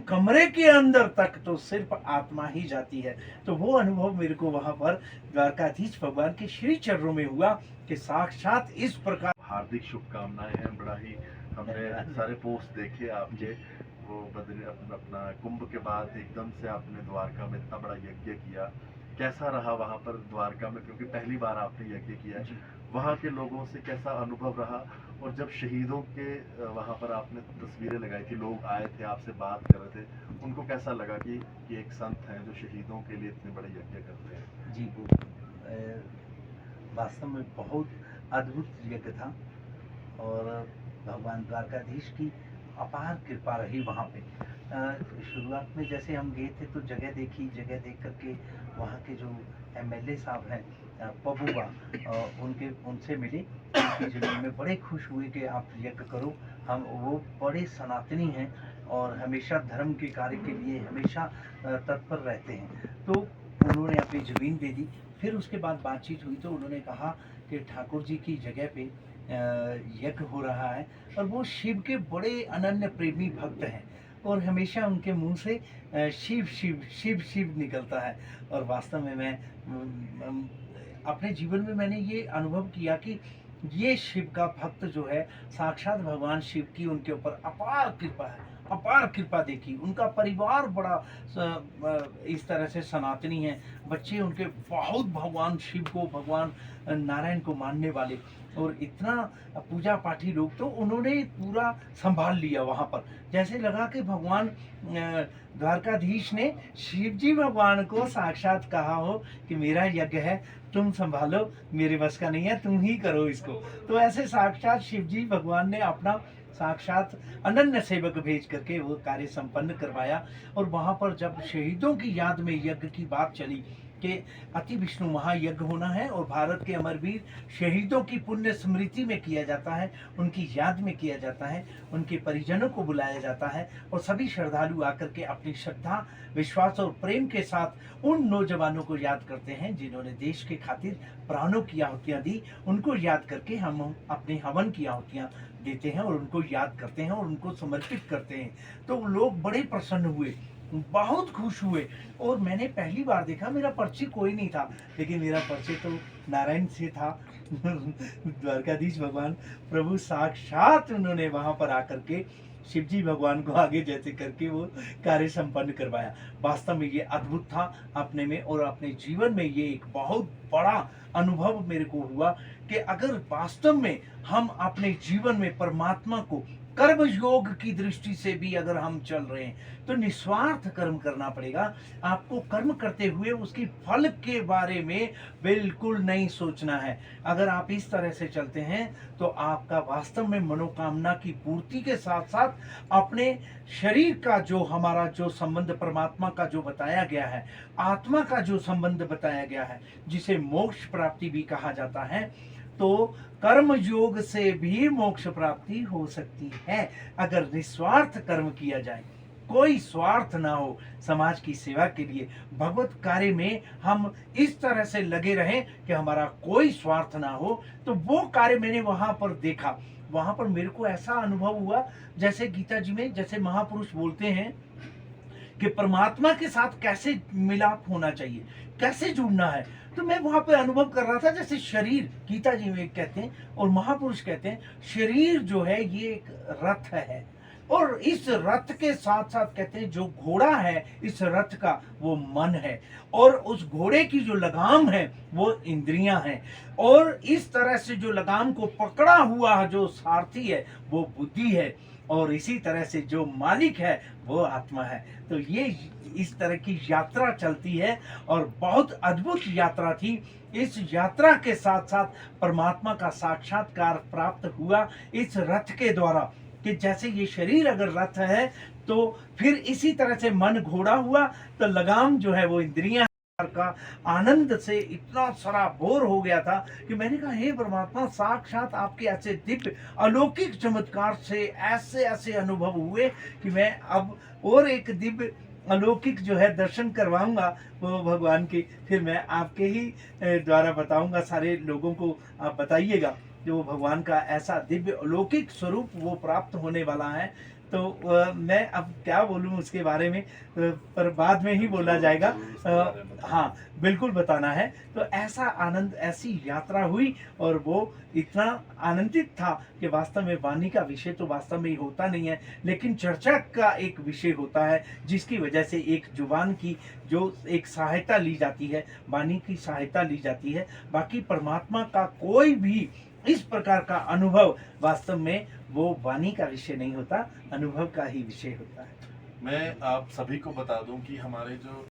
कमरे के अंदर तक तो सिर्फ आत्मा ही जाती है। तो वो अनुभव मेरे को वहां पर द्वारकाधीश भगवान के श्री चरणों में हुआ कि साक्षात इस प्रकार। हार्दिक शुभकामनाएं हैं। बड़ा ही हमने सारे पोस्ट देखे आपके, वो बद्री अपना कुंभ के बाद एकदम से आपने द्वारका में इतना बड़ा यज्ञ किया। कैसा रहा वहां पर द्वारका में, क्योंकि पहली बार आपने यज्ञ किया है, वहां के लोगों से कैसा अनुभव रहा? और जब शहीदों के वहां पर आपने तस्वीरें लगाई थी, लोग आए थे आपसे बात कर रहे थे, उनको कैसा लगा कि एक संत हैं जो शहीदों के लिए इतने बड़े यज्ञ करते हैं? जी, वो वास्तव में बहुत अद्भुत यज्ञ था और भगवान द्वारकाधीश की अपार कृपा रही वहाँ पे। शुरुआत में जैसे हम गए थे तो जगह देखी, जगह देख करके वहाँ के जो एमएलए साहब हैं पबुआ, उनसे मिले, उनकी ज़मीन में बड़े खुश हुए कि आप यज्ञ करो। हम वो बड़े सनातनी हैं और हमेशा धर्म के कार्य के लिए हमेशा तत्पर रहते हैं। तो उन्होंने अपनी ज़मीन दे दी। फिर उसके बाद बातचीत हुई तो उन्होंने कहा कि ठाकुर जी की जगह पे यज्ञ हो रहा है और वो शिव के बड़े अनन्य प्रेमी भक्त हैं और हमेशा उनके मुंह से शिव शिव शिव शिव निकलता है। और वास्तव में मैं अपने जीवन में मैंने ये अनुभव किया कि ये शिव का भक्त जो है, साक्षात भगवान शिव की उनके ऊपर अपार कृपा है, अपार कृपा देखी। उनका परिवार बड़ा इस तरह से सनातनी है, बच्चे उनके बहुत भगवान शिव को, भगवान नारायण को मानने वाले और इतना पूजा पाठी लोग। तो उन्होंने पूरा संभाल लिया वहाँ पर, जैसे लगा कि भगवान द्वारकाधीश ने शिव जी भगवान को साक्षात कहा हो कि मेरा यज्ञ है, तुम संभालो, मेरे बस का नहीं है, तुम ही करो इसको। तो ऐसे साक्षात शिव जी भगवान ने अपना साक्षात अनन्य सेवक भेज करके वो कार्य संपन्न करवाया। और वहाँ पर जब शहीदों की याद में यज्ञ की बात चली कि अति विष्णु महायज्ञ होना है और भारत के अमरवीर शहीदों की पुण्य स्मृति में किया जाता है, उनकी याद में किया जाता है, उनके परिजनों को बुलाया जाता है और सभी श्रद्धालु आकर के अपनी श्रद्धा, विश्वास और प्रेम के साथ उन नौजवानों को याद करते हैं जिन्होंने देश के खातिर प्राणों की आहुतियां दी। उनको याद करके हम अपने हवन की आहुतियां देते हैं और उनको याद करते हैं और उनको समर्पित करते हैं। तो लोग बड़े प्रसन्न हुए, बहुत खुश हुए। और मैंने पहली बार देखा, मेरा पर्ची कोई नहीं था, लेकिन मेरा पर्ची तो नारायण से था। द्वारकाधीश भगवान प्रभु साक्षात उन्होंने वहां पर आकर के शिवजी भगवान को आगे जैसे करके वो कार्य संपन्न करवाया। वास्तव में ये अद्भुत था अपने में, और अपने जीवन में ये एक बहुत बड़ा अनुभव मेरे को हुआ कि अगर वास्तव में हम अपने जीवन में परमात्मा को कर्म योग की दृष्टि से भी अगर हम चल रहे हैं तो निस्वार्थ कर्म करना पड़ेगा। आपको कर्म करते हुए उसकी फल के बारे में बिल्कुल नहीं सोचना है। अगर आप इस तरह से चलते हैं तो आपका वास्तव में मनोकामना की पूर्ति के साथ साथ अपने शरीर का जो हमारा जो संबंध परमात्मा का जो बताया गया है, आत्मा का जो संबंध बताया गया है, जिसे मोक्ष प्राप्ति भी कहा जाता है, तो कर्म योग से भी मोक्ष प्राप्ति हो सकती है अगर निस्वार्थ कर्म किया जाए, कोई स्वार्थ ना हो। समाज की सेवा के लिए भगवत कार्य में हम इस तरह से लगे रहें कि हमारा कोई स्वार्थ ना हो। तो वो कार्य मैंने वहां पर देखा। वहां पर मेरे को ऐसा अनुभव हुआ जैसे गीता जी में जैसे महापुरुष बोलते हैं कि परमात्मा के साथ कैसे मिलाप होना चाहिए, कैसे जुड़ना है। तो मैं वहां पे अनुभव कर रहा था जैसे शरीर, गीता जी में कहते हैं और महापुरुष कहते हैं, शरीर जो है ये एक रथ है और इस रथ के साथ साथ कहते हैं जो घोड़ा है इस रथ का वो मन है और उस घोड़े की जो लगाम है वो इंद्रियां हैं और इस तरह से जो लगाम को पकड़ा हुआ जो सारथी है वो बुद्धि है और इसी तरह से जो मालिक है वो आत्मा है। तो ये इस तरह की यात्रा चलती है और बहुत अद्भुत यात्रा थी। इस यात्रा के साथ साथ परमात्मा का साक्षात्कार प्राप्त हुआ इस रथ के द्वारा कि जैसे ये शरीर अगर रथ है तो फिर इसी तरह से मन घोड़ा हुआ तो लगाम जो है वो इंद्रियां का आनंद से इतना सारा बोर हो गया था कि मैंने कहा हे परमात्मा, साक्षात आपके ऐसे दिव्य अलौकिक चमत्कार से ऐसे ऐसे अनुभव हुए कि मैं अब और एक दिव्य अलौकिक जो है दर्शन करवाऊंगा वो भगवान के, फिर मैं आपके ही द्वारा बताऊंगा, सारे लोगों को आप बताइएगा जो भगवान का ऐसा दिव्य अलौकिक स्वरूप वो प्राप्त होने वाला है। तो मैं अब क्या बोलूँ उसके बारे में, पर बाद में ही बोला जाएगा। उसके बारे में बताइए। हाँ, बिल्कुल बताना है। तो ऐसा आनंद, ऐसी यात्रा हुई और वो इतना आनंदित था कि वास्तव में वाणी का विषय तो वास्तव में होता नहीं है, लेकिन चर्चा का एक विषय होता है, जिसकी वजह से एक जुबान की जो एक सहायता ली जाती है, वाणी की सहायता ली जाती है। बाकी परमात्मा का कोई भी इस प्रकार का अनुभव वास्तव में वो वाणी का विषय नहीं होता, अनुभव का ही विषय होता है। मैं आप सभी को बता दूं कि हमारे जो